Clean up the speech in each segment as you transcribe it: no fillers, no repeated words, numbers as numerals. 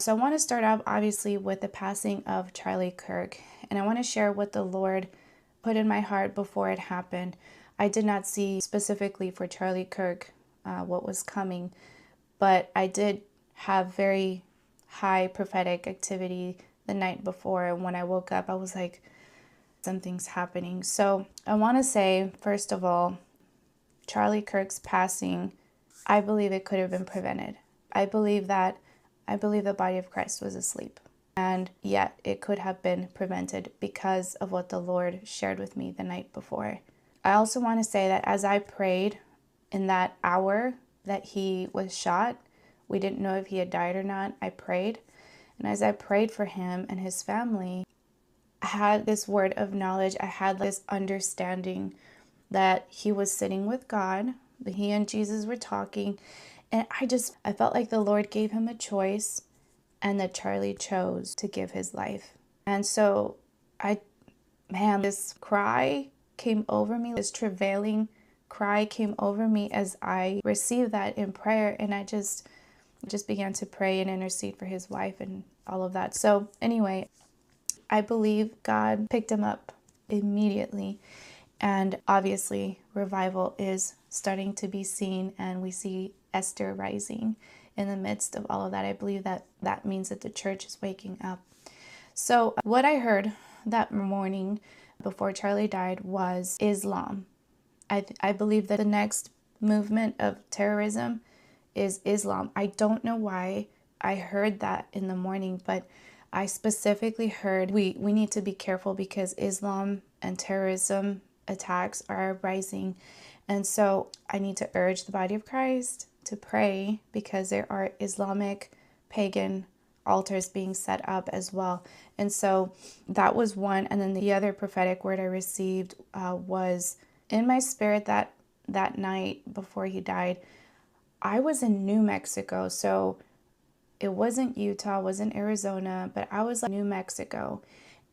So I want to start out obviously with the passing of Charlie Kirk, and I want to share what the Lord put in my heart before it happened. I did not see specifically for Charlie Kirk what was coming, but I did have very high prophetic activity the night before. And when I woke up, I was like, something's happening. So I want to say, first of all, Charlie Kirk's passing, I believe it could have been prevented. I believe the body of Christ was asleep. And yet it could have been prevented because of what the Lord shared with me the night before. I also want to say that as I prayed in that hour that he was shot, we didn't know if he had died or not. I prayed. And as I prayed for him and his family, I had this word of knowledge. I had this understanding that he was sitting with God, that he and Jesus were talking. And I felt like the Lord gave him a choice and that Charlie chose to give his life. And so this cry came over me, this travailing cry came over me as I received that in prayer. And I just began to pray and intercede for his wife and all of that. So anyway, I believe God picked him up immediately. And obviously, revival is starting to be seen, and we see Esther rising in the midst of all of that. I believe that means that the church is waking up. So what I heard that morning before Charlie died was Islam. I believe that the next movement of terrorism is Islam. I don't know why I heard that in the morning, but I specifically heard we need to be careful because Islam and terrorism attacks are rising. And so I need to urge the body of Christ to pray because there are Islamic pagan altars being set up as well. And so that was one. And then the other prophetic word I received was in my spirit that night before he died. I was in New Mexico, so it wasn't Utah, it wasn't Arizona, but I was in New Mexico.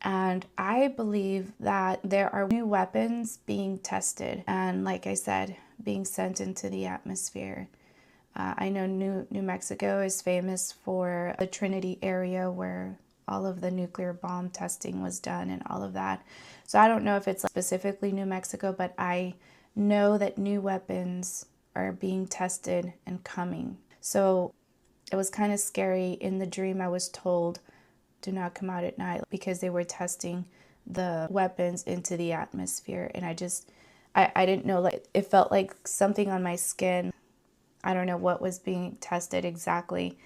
And I believe that there are new weapons being tested and, like I said, being sent into the atmosphere. I know New Mexico is famous for the Trinity area where all of the nuclear bomb testing was done and all of that. So I don't know if it's specifically New Mexico, but I know that new weapons are being tested and coming. So it was kind of scary. In the dream, I was told, do not come out at night because they were testing the weapons into the atmosphere. And I didn't know, like, it felt like something on my skin. I don't know what was being tested exactly.